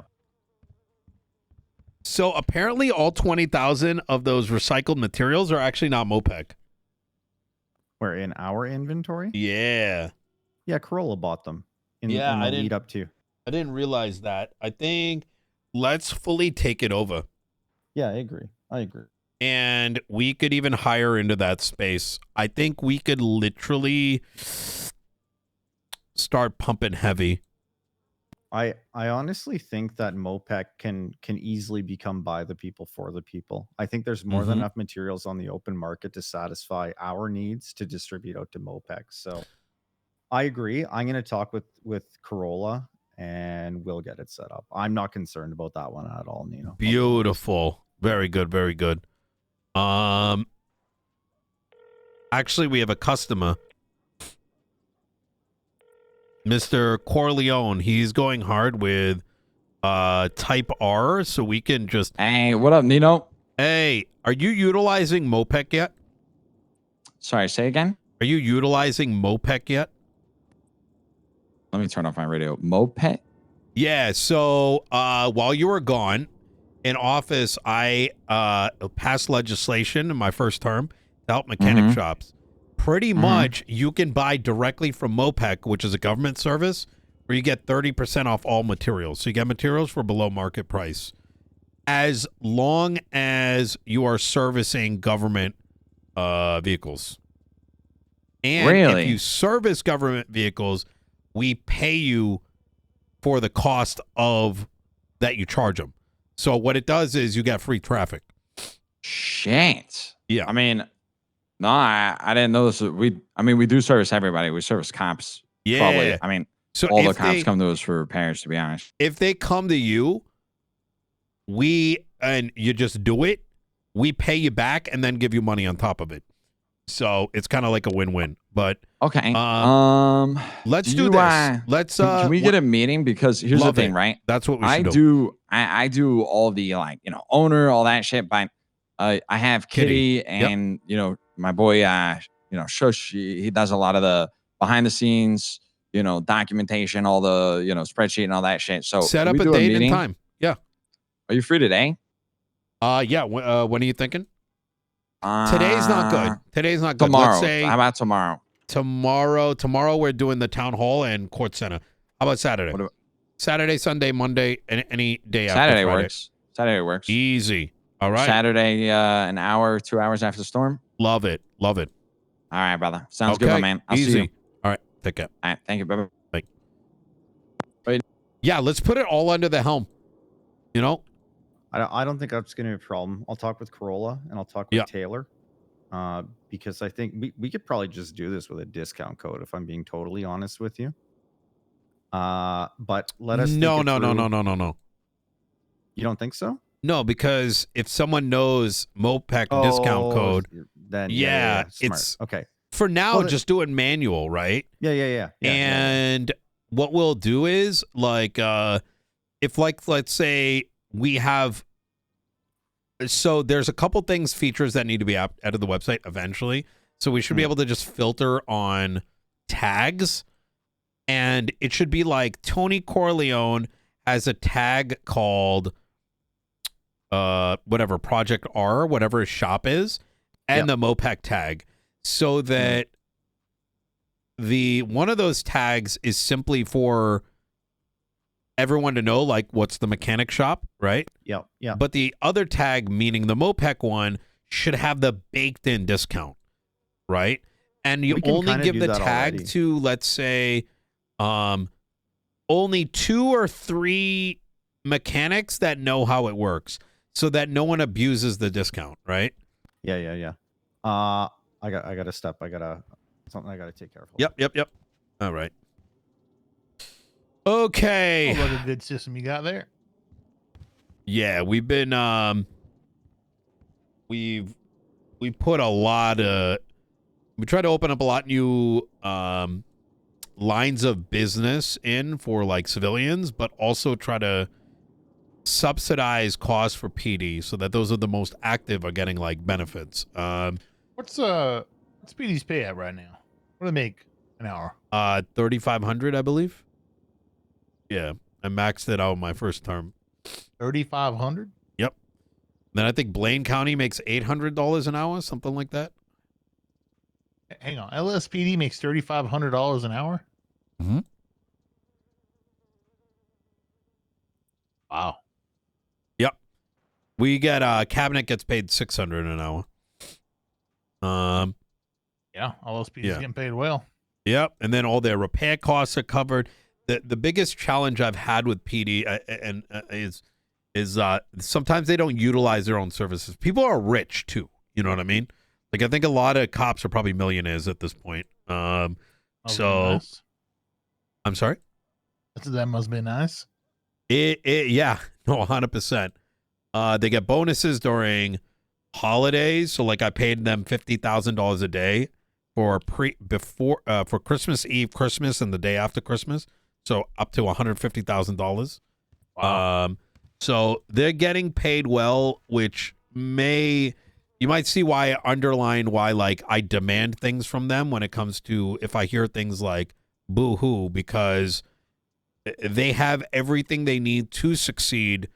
So apparently all 20,000 of those recycled materials are actually not Mopek. Where in our inventory? Yeah. Yeah, Corolla bought them in the lead up to. I didn't realize that. I think let's fully take it over. Yeah, I agree. And we could even hire into that space. I think we could literally start pumping heavy. I honestly think that MOPEC can easily become by the people for the people. I think there's more than enough materials on the open market to satisfy our needs to distribute out to MOPEC. So I agree. I'm going to talk with Corolla and we'll get it set up. I'm not concerned about that one at all, Nino. Beautiful. Very good. Very good. Actually, we have a customer. Mr. Corleone, he's going hard with Type R, so we can just... Hey, what up, Nino? Hey, are you utilizing MOPEC yet? Sorry, say again? Are you utilizing MOPEC yet? Let me turn off my radio. Moped? Yeah, so while you were gone in office, I passed legislation in my first term to help mechanic shops. Pretty much, you can buy directly from MOPEC, which is a government service, where you get 30% off all materials. So you get materials for below market price, as long as you are servicing government vehicles. And if you service government vehicles, we pay you for the cost of that you charge them. So what it does is you get free traffic. Shit. Yeah. I mean... No, I didn't know this. We do service everybody. We service cops. Yeah. Probably. I mean, so all the cops come to us for repairs, to be honest. If they come to you, and you just do it, we pay you back and then give you money on top of it. So it's kind of like a win-win. But okay. Let's do this. Let's can we get a meeting? Because here's the thing, right? That's what we should do. I do all the owner, all that shit, but I have Kitty and my boy, Shush, he does a lot of the behind the scenes, documentation, all the, spreadsheet and all that shit. So set up a date and time. Yeah. Are you free today? Yeah. When are you thinking? Today's not good. Today's not good. Tomorrow. Let's say, how about tomorrow? Tomorrow we're doing the town hall and court center. How about Saturday? Saturday, Sunday, Monday, and any day after Saturday Friday. works. Saturday works. Easy. All right. Saturday, an hour, 2 hours after the storm. Love it. Love it. All right, brother. Sounds good, my man. I'll see you. All right. Take care. All right. Thank you. Bye-bye. Bye. Wait. Yeah, let's put it all under the helm. I don't think that's going to be a problem. I'll talk with Corolla and I'll talk with Taylor. Because I think we could probably just do this with a discount code, if I'm being totally honest with you. But let us No. You don't think so? No, because if someone knows MOPEC discount code, then it's okay. For now, just do it manual, right? Yeah. And what we'll do is if let's say we have, so there's a couple features that need to be added to the website eventually. So we should be able to just filter on tags, and it should be like Tony Corleone has a tag called whatever Project R, whatever his shop is, and the MOPEC tag, so that one of those tags is simply for everyone to know, like, what's the mechanic shop, right? Yeah. But the other tag, meaning the MOPEC one, should have the baked in discount, right? And you only give the tag to, let's say, only 2 or 3 mechanics that know how it works, so that no one abuses the discount, right? Yeah. I got a step. Something I got to take care of. Yep. All right. Okay. What a good system you got there. Yeah, we've been we put a lot of, we try to open up a lot of new lines of business in for like civilians, but also try to subsidize costs for PD so that those are the most active are getting like benefits. What's PD's pay at right now? What do they make an hour? 3,500, I believe. Yeah, I maxed it out my first term. 3,500. Yep. Then I think Blaine County makes $800 an hour, something like that. Hang on, LSPD makes $3,500 an hour. Mm-hmm. Wow. Yep. We get cabinet gets paid $600 an hour. Yeah, LSPD is getting paid well. Yep, and then all their repair costs are covered. The biggest challenge I've had with PD is sometimes they don't utilize their own services. People are rich too. You know what I mean? Like I think a lot of cops are probably millionaires at this point. So nice. I'm sorry. That must be nice. Yeah, no, 100%. They get bonuses during holidays. So like I paid them $50,000 a day for for Christmas Eve, Christmas, and the day after Christmas. So up to $150,000. Wow. So they're getting paid well, which you might see why I underline why like I demand things from them when it comes to if I hear things like boo-hoo, because they have everything they need to succeed.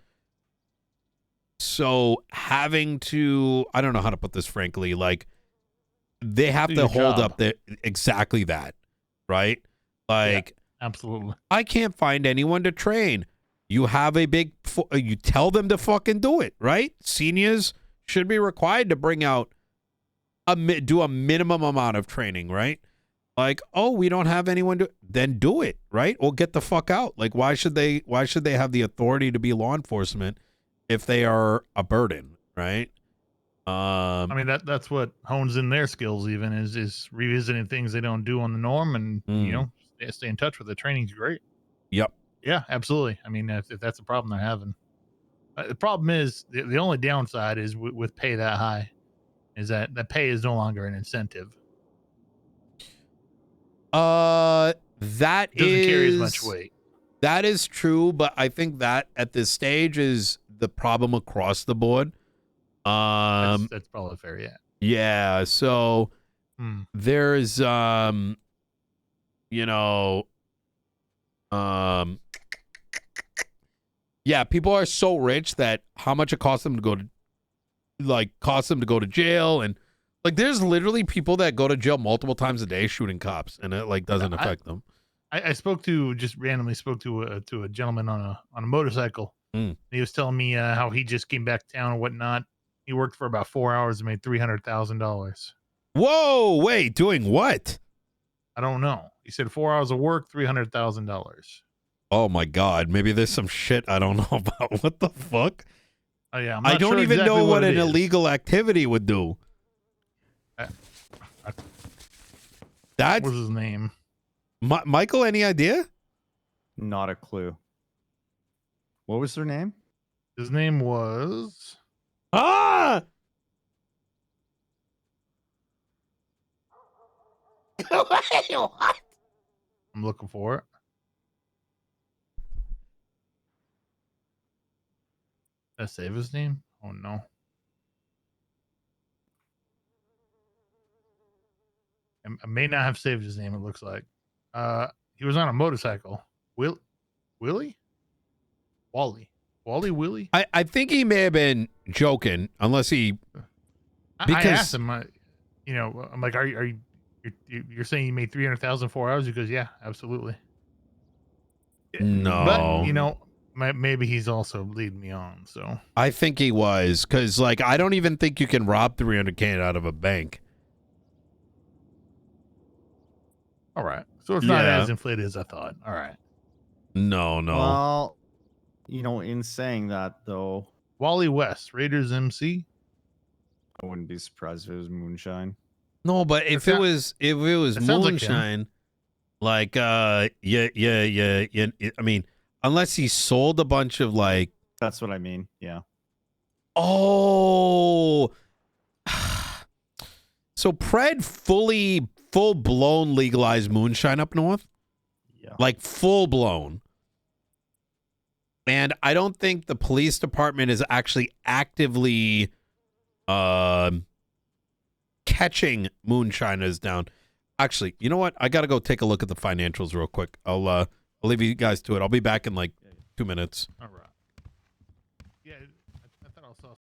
So having to, I don't know how to put this frankly, like they have to hold up exactly that, right? Like, yeah, absolutely. I can't find anyone to train. You have you tell them to fucking do it, right? Seniors should be required to bring out do a minimum amount of training, right? Like, oh, we don't have anyone then do it, right? Or get the fuck out. Like, why should they have the authority to be law enforcement if they are a burden, right? I mean that's what hones in their skills even is revisiting things they don't do on the norm and you know stay in touch with it. Training's great. Yep. Yeah, absolutely. I mean if that's a problem they're having. The problem is the only downside is with pay that high is that pay is no longer an incentive. That it doesn't carry as much weight. That is true, but I think that at this stage is the problem across the board. That's probably fair, yeah. Yeah, so there's yeah, people are so rich that how much it costs them to go to jail, and like there's literally people that go to jail multiple times a day shooting cops, and it like doesn't affect them. I randomly spoke to a gentleman on a motorcycle. He was telling me how he just came back to town and whatnot. He worked for about 4 hours and made $300,000. Whoa, wait, doing what? I don't know. He said 4 hours of work, $300,000. Oh my God, maybe there's some shit I don't know about. What the fuck? Oh yeah, I don't even know what an illegal activity would do. That was his name. Michael, any idea? Not a clue. What was their name? His name was... Ah! What? I'm looking for it. Did I save his name? Oh no. I may not have saved his name, it looks like. He was on a motorcycle. Willie? Wally Willie? I think he may have been joking, unless he... I asked him, I'm like, you're saying you made 300,000 4 hours? He goes, yeah, absolutely. No. But, maybe he's also leading me on, so. I think he was, because, like, I don't even think you can rob $300K out of a bank. All right. So it's not as inflated as I thought. All right. No. Well, in saying that, though. Wally West, Raiders MC. I wouldn't be surprised if it was moonshine. No, but if it was moonshine, like I mean, unless he sold a bunch of like. That's what I mean. Yeah. Oh. So Pred full blown legalized moonshine up north. Yeah. Like full blown. And I don't think the police department is actually actively catching moonshiners down. Actually, you know what? I got to go take a look at the financials real quick. I'll leave you guys to it. I'll be back in like 2 minutes. All right. Yeah, I thought I saw